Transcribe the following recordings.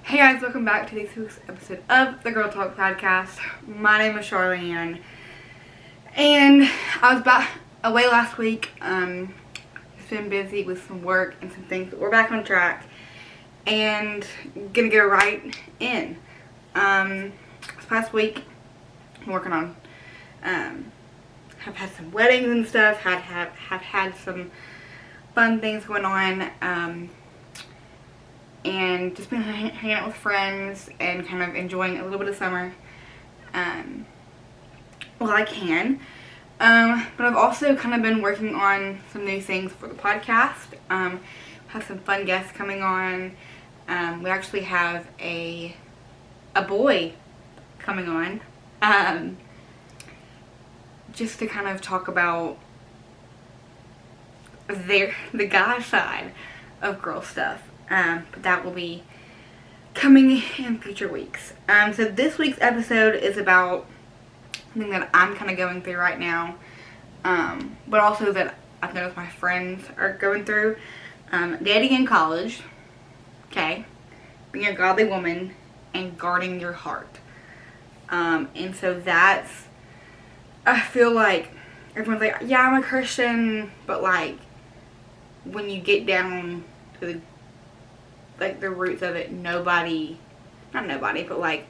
Hey guys, welcome back to this week's episode of the Girl Talk Podcast. My name is Charlene, and I was away last week. Just been busy with some work and some things, but we're back on track and gonna go right in. This past week, I'm working on, have had some weddings and stuff, have had some fun things going on, and just been hanging out with friends and kind of enjoying a little bit of summer while I can. But I've also kind of been working on some new things for the podcast. Have some fun guests coming on. We actually have a boy coming on, just to kind of talk about the guy side of girl stuff. But that will be coming in future weeks. So this week's episode is about something that I'm kind of going through right now, but also that I've noticed my friends are going through. Dating in college, okay, being a godly woman, and guarding your heart. And so that's, I feel like everyone's like, yeah, I'm a Christian, but like when you get down to the roots of it, not nobody, but like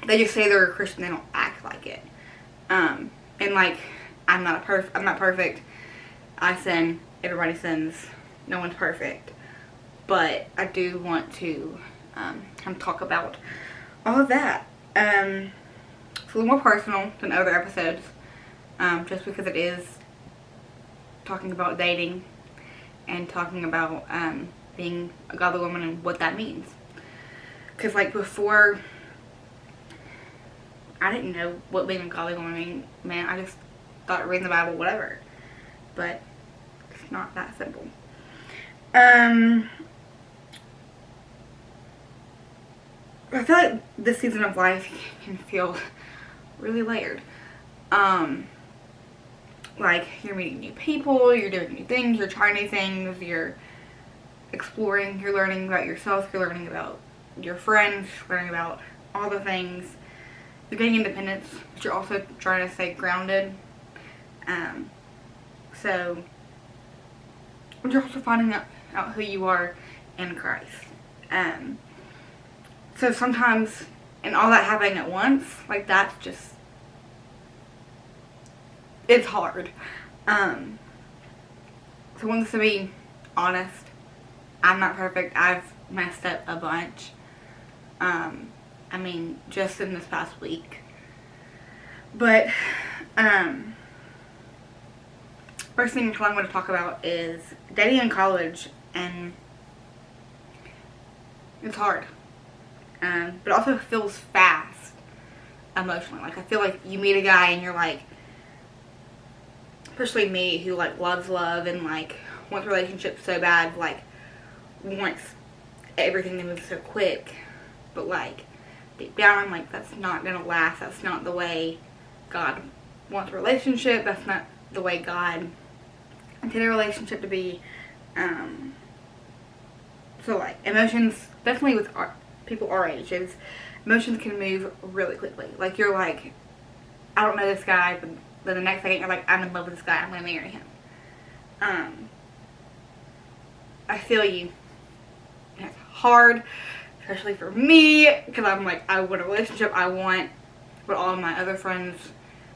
they just say they're a Christian, they don't act like it. And like I'm not perfect. I sin, everybody sins, no one's perfect. But I do want to kind of talk about all of that. It's a little more personal than other episodes, just because it is talking about dating and talking about being a godly woman and what that means. Because like before, I didn't know what being a godly woman meant. I just thought reading the Bible, whatever. But it's not that simple. I feel like this season of life can feel really layered. Like you're meeting new people, you're doing new things, you're trying new things, you're exploring, you're learning about yourself, you're learning about your friends, learning about all the things. You're getting independence, but you're also trying to stay grounded. So you're also finding out who you are in Christ. So sometimes, and all that happening at once, like that's just, it's hard. So I want this to be honest. I'm not perfect. I've messed up a bunch. I mean, just in this past week. But, first thing I'm going to talk about is dating in college, and it's hard. But it also feels fast emotionally. Like, I feel like you meet a guy and you're like, especially me who like loves love and like wants relationships so bad, like wants everything to move so quick, but like deep down I'm like, that's not gonna last. That's not the way God wants a relationship. That's not the way God intended a relationship to be. So like emotions, definitely with people our ages, emotions can move really quickly. Like you're like, I don't know this guy, but then the next second you're like, I'm in love with this guy, I'm gonna marry him. I feel you. And it's hard, especially for me, because I'm like, I want a relationship. I want what all of my other friends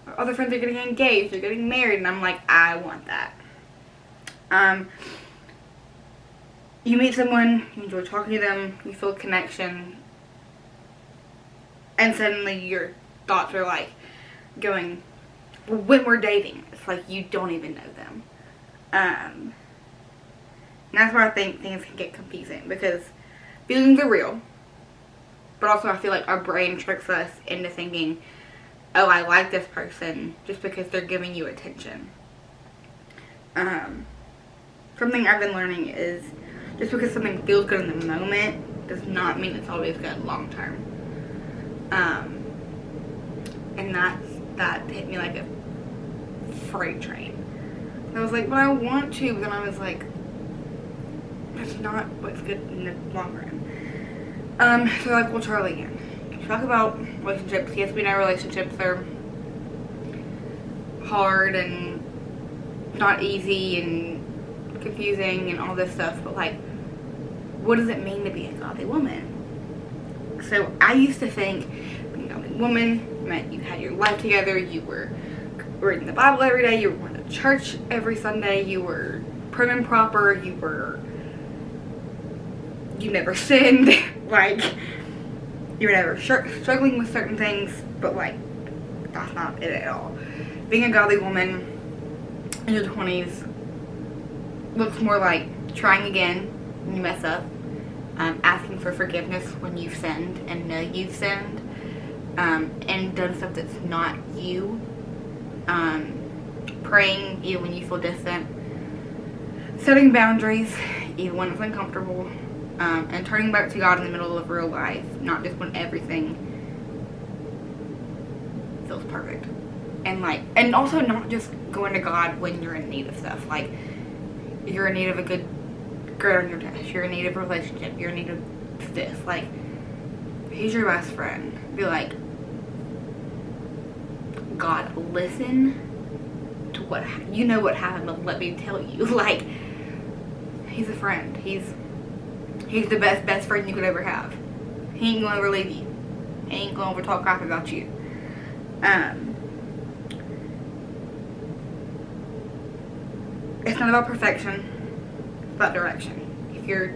are getting engaged, they're getting married, and I'm like, I want that. You meet someone, you enjoy talking to them, you feel a connection, and suddenly your thoughts are like going, when we're dating, it's like you don't even know them. And that's where I think things can get confusing, because feelings are real, but also I feel like our brain tricks us into thinking, oh, I like this person just because they're giving you attention. Something I've been learning is just because something feels good in the moment does not mean it's always good long term. And that hit me like a freight train. And I was like, but I want to, but then I was like, that's not what's good in the long run. So like, well, Charlie again. Talk about relationships. Yes, we know relationships are hard and not easy and confusing and all this stuff, but like, what does it mean to be a godly woman? So I used to think being a godly woman meant you had your life together, you were reading the Bible every day, you were going to church every Sunday, you were prim and proper, you never sinned, like, you were never struggling with certain things, but like, that's not it at all. Being a godly woman in your 20s looks more like trying again when you mess up, asking for forgiveness when you've sinned and know you've sinned, and done stuff that's not you, praying even when you feel distant, setting boundaries even when it's uncomfortable, and turning back to God in the middle of real life, not just when everything feels perfect. And also not just going to God when you're in need of stuff. Like, you're in need of a good grade on your test, you're in need of a relationship, you're in need of this. Like, he's your best friend. Be like, God, listen to what happened, but let me tell you. Like, he's a friend. He's the best friend you could ever have. He ain't gonna ever leave you. He ain't gonna ever talk crap about you. It's not about perfection, it's about direction. If you're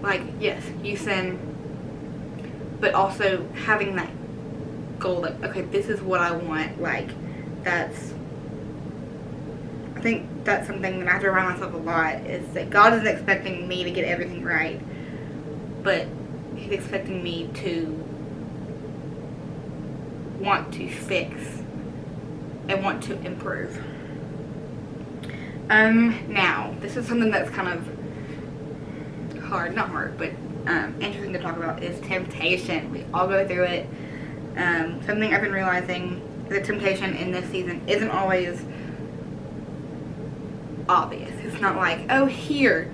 like, yes, you sin, but also having that goal, like, okay, this is what I want. Like, I think that's something that I have to remind myself a lot, is that God isn't expecting me to get everything right, but he's expecting me to want to fix and want to improve. Now, this is something that's kind of hard, not hard, but interesting to talk about, is temptation. We all go through it. Something I've been realizing is that temptation in this season isn't always obvious. It's not like, oh, here.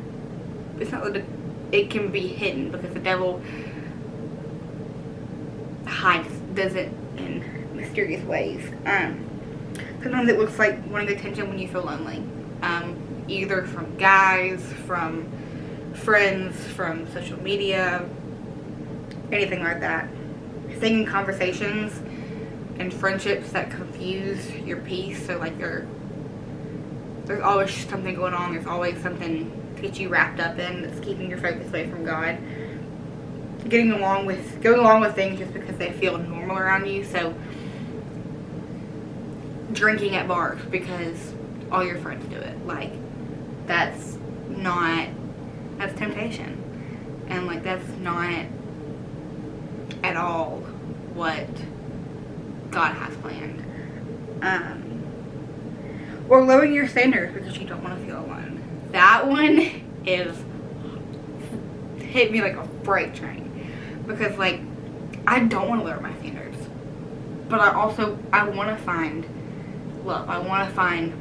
It's not that it can be hidden, because the devil does it in mysterious ways. Sometimes it looks like wanting attention when you feel lonely. Either from guys, from friends, from social media, anything like that. Staying in conversations and friendships that confuse your peace. So like, there's always something going on. There's always something to get you wrapped up in that's keeping your focus away from God. Going along with things just because they feel normal around you. So drinking at bars because all your friends do it. Like, that's temptation. And like, that's not at all what God has planned. Or lowering your standards because you don't want to feel alone. That one is hit me like a freight train, because like, I don't want to lower my standards, but I want to find love. I want to find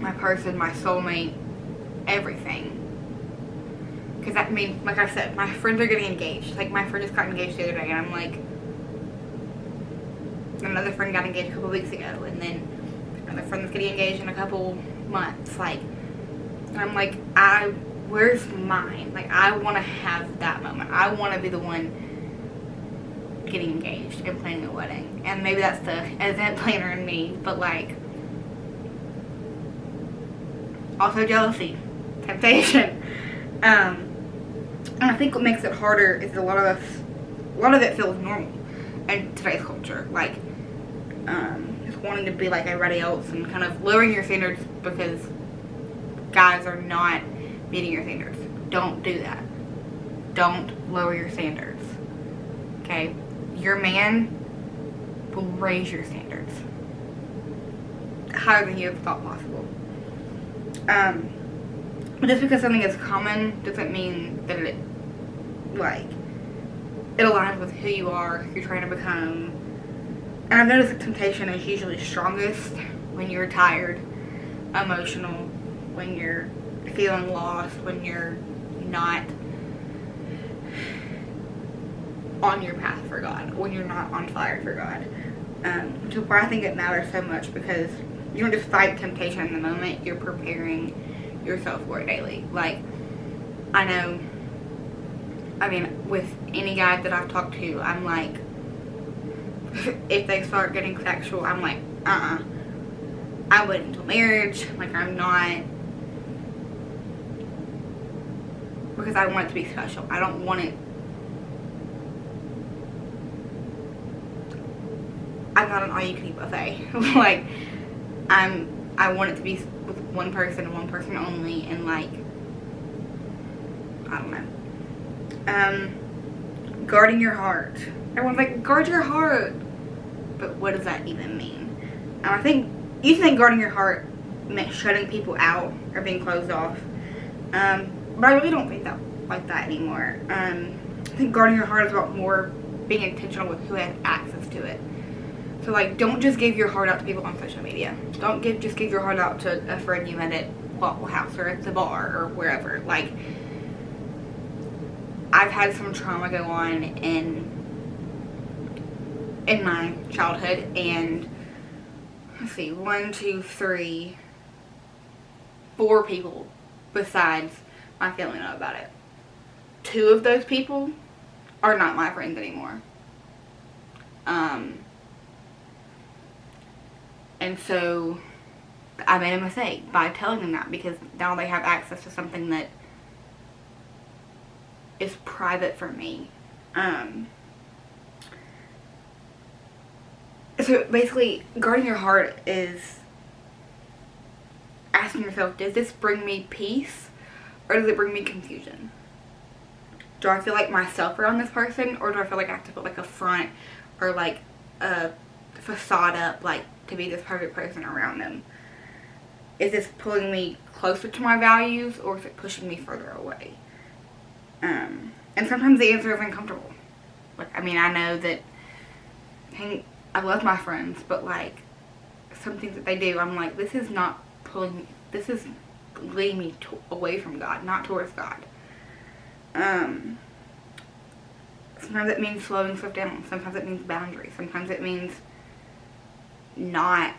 my person, my soulmate, everything. Because that means, like I said, my friends are getting engaged. Like, my friend just got engaged the other day, and I'm like, another friend got engaged a couple weeks ago, and then another friend that's getting engaged in a couple months. Like, and I'm like, where's mine? Like, I want to have that moment. I want to be the one getting engaged and planning a wedding. And maybe that's the event planner in me, but like, also jealousy, temptation. And I think what makes it harder is a lot of it feels normal in today's culture. Like, just wanting to be like everybody else and kind of lowering your standards because guys are not meeting your standards. Don't do that. Don't lower your standards. Okay? Your man will raise your standards higher than you ever thought possible. But just because something is common doesn't mean that it aligns with who you are, who you're trying to become. And I've noticed that temptation is usually strongest when you're tired, emotional, when you're feeling lost, when you're not on your path for God, when you're not on fire for God. Which is why I think it matters so much, because you don't just fight temptation in the moment, you're preparing yourself for it daily. Like, I know, I mean, with any guy that I've talked to, I'm like, if they start getting sexual, I'm like, I wait until marriage. Like, I'm not, because I want it to be special. I don't want it, I'm not an all-you-can-eat buffet. Like, I want it to be with one person and one person only, and like, I don't know. Guarding your heart. Everyone's like, guard your heart. But what does that even mean? I think, you think guarding your heart meant shutting people out or being closed off. But I really don't think that like that anymore. I think guarding your heart is about more being intentional with who has access to it. So like, don't just give your heart out to people on social media. Don't just give your heart out to a friend you met at Waffle House or at the bar or wherever. Like, I've had some trauma go on in my childhood, and let's see, 1, 2, 3, 4 people besides my family know about it. 2 of those people are not my friends anymore. And so I made a mistake by telling them that, because now they have access to something that is private for me. So basically, guarding your heart is asking yourself, does this bring me peace or does it bring me confusion? Do I feel like myself around this person, or do I feel like I have to put like a front or like a facade up, like, to be this perfect person around them? Is this pulling me closer to my values, or is it pushing me further away? And sometimes the answer is uncomfortable. Like, I mean, I know that, I love my friends, but like, some things that they do, I'm like, this is not pulling, this is leading me away from God, not towards God. Sometimes it means slowing stuff down. Sometimes it means boundaries. Sometimes it means not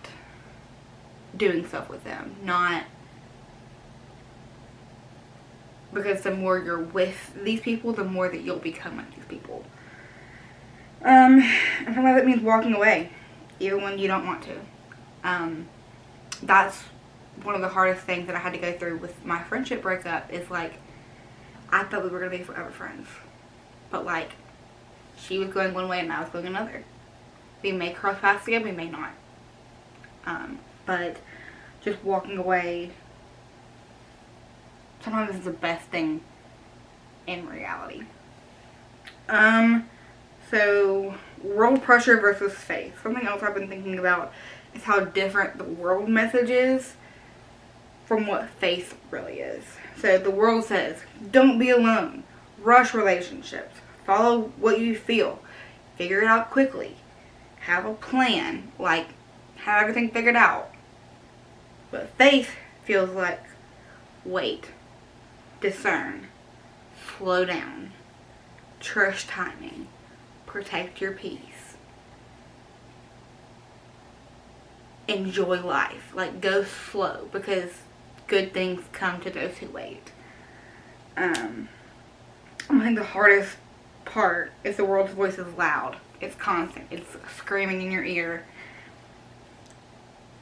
doing stuff with them. Not, because the more you're with these people, the more that you'll become like these people. And sometimes it means walking away, even when you don't want to. That's one of the hardest things that I had to go through with my friendship breakup, is like, I thought we were going to be forever friends. But like, she was going one way and I was going another. We may cross paths again, we may not. But just walking away sometimes is the best thing in reality. So, world pressure versus faith. Something else I've been thinking about is how different the world message is from what faith really is. So, the world says, don't be alone. Rush relationships. Follow what you feel. Figure it out quickly. Have a plan. Like, have everything figured out. But faith feels like, wait. Discern. Slow down. Trust timing. Protect your peace. Enjoy life. Like, go slow, because good things come to those who wait. I think the hardest part is the world's voice is loud. It's constant. It's screaming in your ear.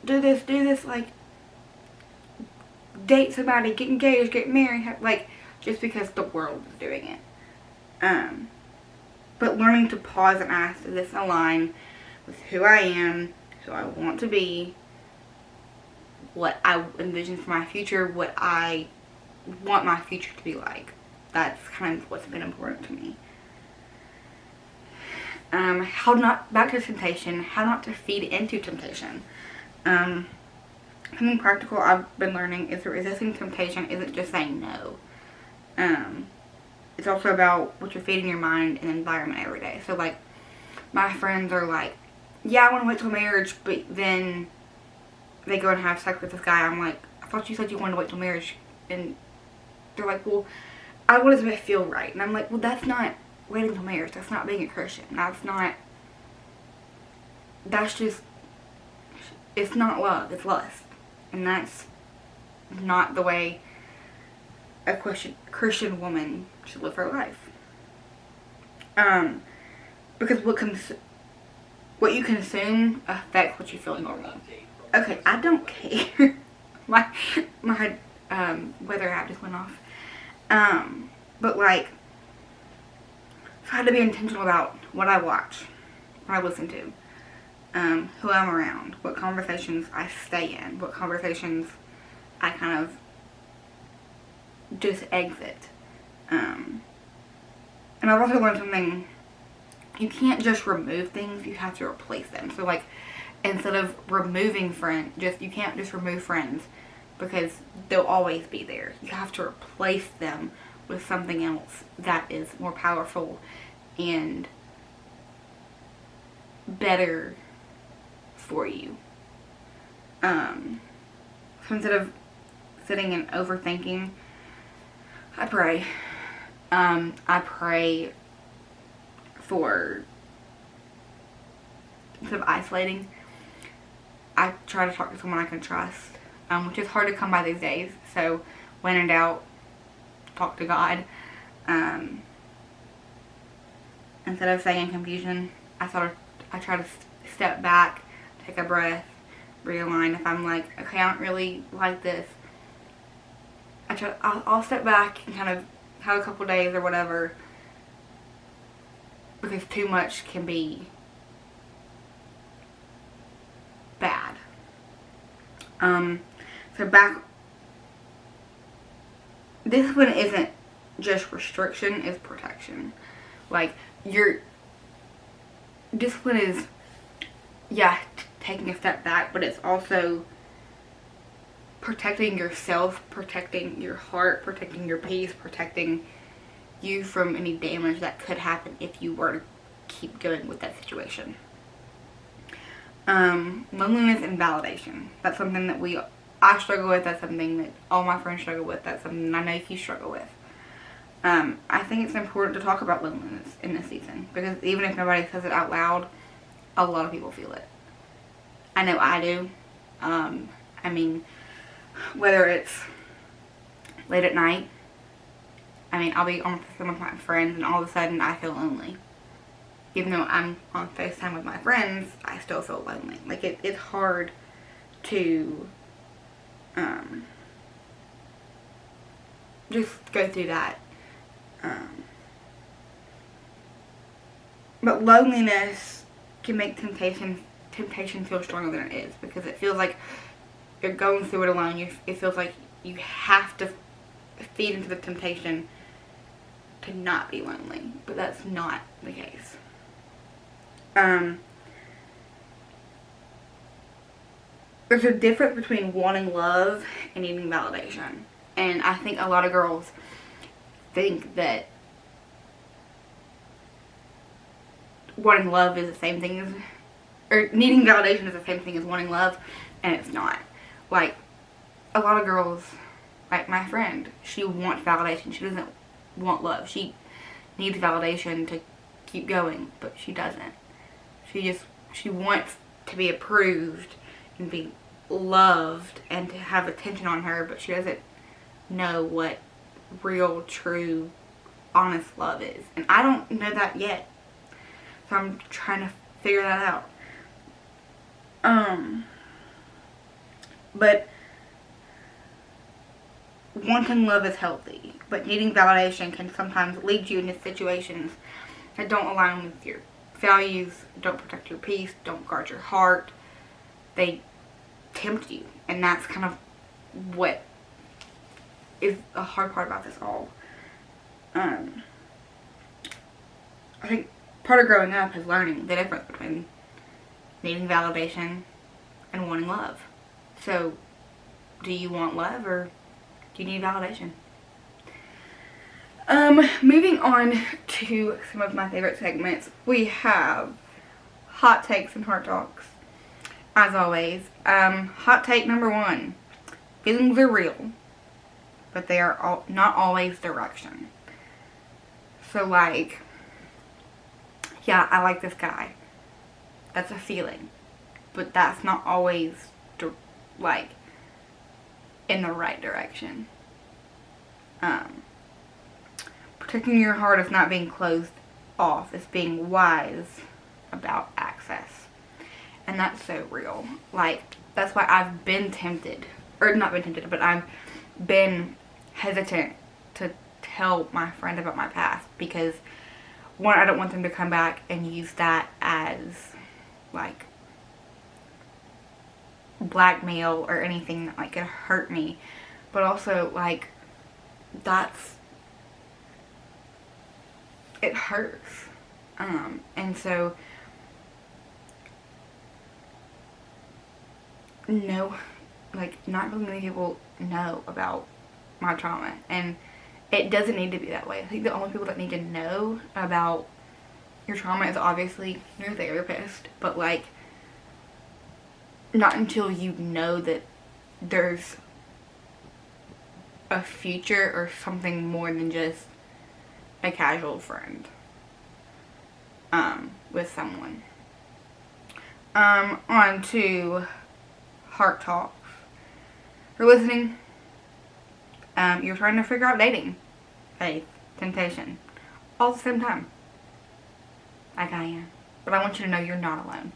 Do this, like, date somebody, get engaged, get married, like, just because the world is doing it. But learning to pause and ask, does this align with who I am, who I want to be, what I envision for my future, what I want my future to be like? That's kind of what's been important to me. Back to temptation, how not to feed into temptation. Something practical I've been learning is that resisting temptation isn't just saying no. It's also about what you're feeding your mind and environment every day. So, like, my friends are like, yeah, I want to wait till marriage, but then they go and have sex with this guy. I'm like, I thought you said you wanted to wait till marriage. And they're like, well, I want it to feel right. And I'm like, well, that's not waiting till marriage. That's not being a Christian. That's just, it's not love, it's lust. And that's not the way a Christian woman should live her life. Because what you consume affects what you feel normal. Okay, I don't care. my weather app just went off. But like, so I had to be intentional about what I watch, what I listen to, who I'm around, what conversations I stay in, what conversations I kind of just exit. And I've also learned something. You can't just remove things, you have to replace them. So like, instead of removing friends, you can't just remove friends because they'll always be there. You have to replace them with something else that is more powerful and better for you. So instead of sitting and overthinking, I pray. I pray for, instead of isolating, I try to talk to someone I can trust, which is hard to come by these days. So when in doubt, talk to God. Instead of staying in confusion, I try to step back, take a breath, realign. If I'm like, okay, I don't really like this, I'll step back and kind of have a couple days or whatever, because too much can be bad. So discipline isn't just restriction, it's protection. Like, your discipline is, yeah, taking a step back, but it's also protecting yourself, protecting your heart, protecting your peace, protecting you from any damage that could happen if you were to keep going with that situation. Loneliness and validation. That's something that I struggle with. That's something that all my friends struggle with. That's something I know you struggle with. I think it's important to talk about loneliness in this season, because even if nobody says it out loud, a lot of people feel it. I know I do. I mean, whether it's late at night, I'll be on the phone with my friends and all of a sudden I feel lonely. Even though I'm on FaceTime with my friends, I still feel lonely. Like, it's hard to just go through that. But loneliness can make temptation feel stronger than it is, because it feels like you're going through it alone. It feels like you have to feed into the temptation to not be lonely, but that's not the case. There's a difference between wanting love and needing validation, and I think a lot of girls think that wanting love is the same thing as, or needing validation is the same thing as wanting love, and it's not. Like, a lot of girls, like my friend, she wants validation. She doesn't want love. She needs validation to keep going, but she doesn't. She wants to be approved and be loved and to have attention on her, but she doesn't know what real, true, honest love is. And I don't know that yet. So I'm trying to figure that out. But wanting love is healthy, but needing validation can sometimes lead you into situations that don't align with your values, don't protect your peace, don't guard your heart. They tempt you, and that's kind of what is a hard part about this all. I think part of growing up is learning the difference between needing validation and wanting love. So, do you want love, or do you need validation? Moving on to some of my favorite segments, we have hot takes and heart talks. As always, hot take number 1: feelings are real, but they are not always direction. So, like, yeah, I like this guy. That's a feeling. But that's not always, like, in the right direction. Protecting your heart is not being closed off. It's being wise about access. And that's so real. Like, that's why I've been tempted. Or not been tempted, but I've been hesitant to tell my friend about my past. Because, one, I don't want them to come back and use that as, like, blackmail or anything that, like, could hurt me. But also, like, it hurts. And so, no, like, not really many people know about my trauma. And it doesn't need to be that way. I think the only people that need to know about your trauma is obviously your therapist. But, like, not until you know that there's a future or something more than just a casual friend with someone. On to heart talks. If you're listening, you're trying to figure out dating, faith, temptation, all at the same time. Like I am. But I want you to know you're not alone.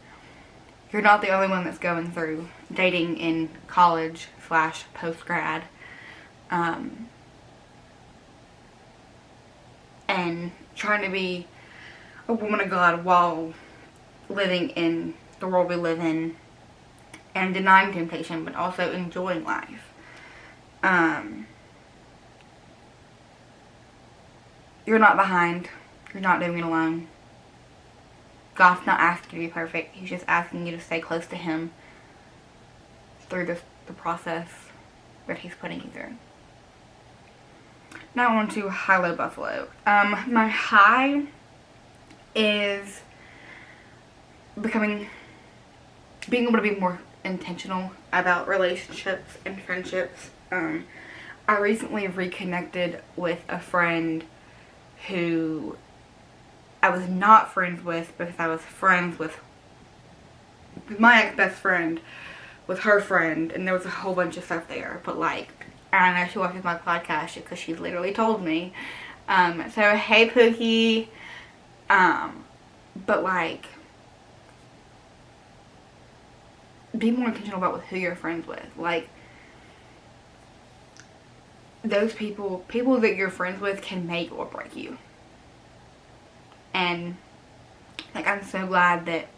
You're not the only one that's going through dating in college / post-grad. And trying to be a woman of God while living in the world we live in and denying temptation, but also enjoying life. You're not behind. You're not doing it alone. God's not asking you to be perfect. He's just asking you to stay close to Him through the process that He's putting you through. Now on to high-low Buffalo. My high is being able to be more intentional about relationships and friendships. I recently reconnected with a friend who I was not friends with because I was friends with my ex-best friend, with her friend, and there was a whole bunch of stuff there. But, like, I don't know, she watches my podcast because she's literally told me. So, hey, Pookie. But, like, be more intentional about who you're friends with. Like, those people that you're friends with can make or break you. And, like, I'm so glad that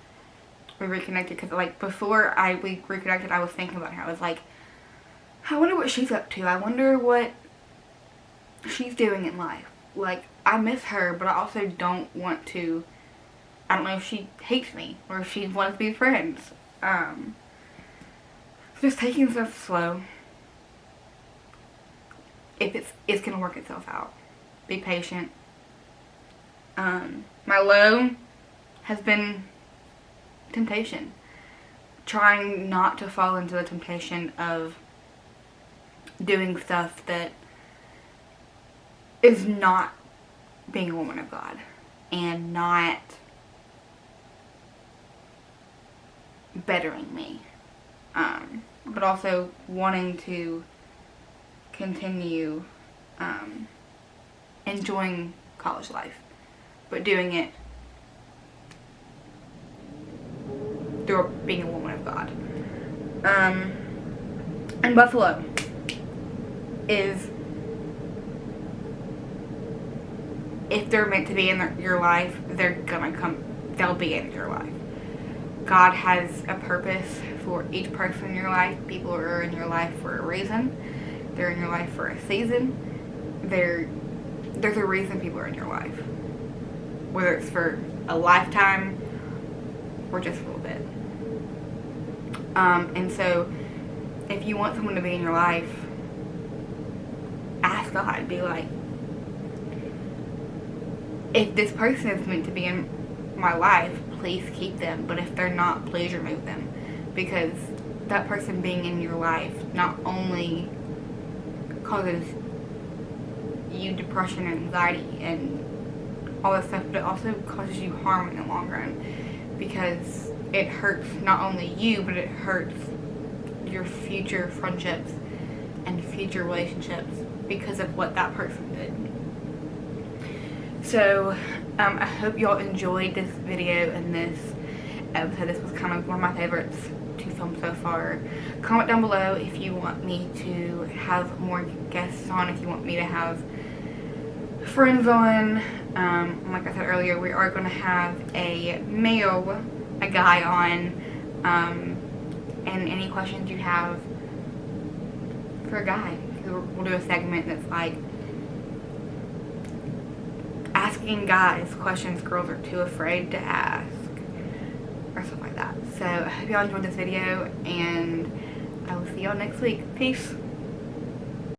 we reconnected, because, like, before we reconnected, I was thinking about her. I was like, I wonder what she's up to. I wonder what she's doing in life. Like, I miss her, but I also don't want to, I don't know if she hates me or if she wants to be friends. Just taking stuff slow. If it's gonna work itself out. Be patient. My low has been temptation. Trying not to fall into the temptation of doing stuff that is not being a woman of God and not bettering me. But also wanting to continue enjoying college life, but doing it through being a woman of God. And Buffalo is, if they're meant to be in your life, they'll be in your life. God has a purpose for each person in your life. People are in your life for a reason. They're in your life for a season. There's a reason people are in your life. Whether it's for a lifetime or just a little bit. And so, if you want someone to be in your life, ask God. Be like, if this person is meant to be in my life, please keep them. But if they're not, please remove them. Because that person being in your life not only causes you depression and anxiety and all this stuff, but it also causes you harm in the long run, because it hurts not only you, but it hurts your future friendships and future relationships because of what that person did. So I hope y'all enjoyed this video and this episode. This was kind of one of my favorites to film so far. Comment down below if you want me to have more guests on, if you want me to have friends on. Like I said earlier, we are going to have a guy on, and any questions you have for a guy. We'll do a segment that's like asking guys questions girls are too afraid to ask, or something like that. So I hope y'all enjoyed this video, and I will see y'all next week. Peace.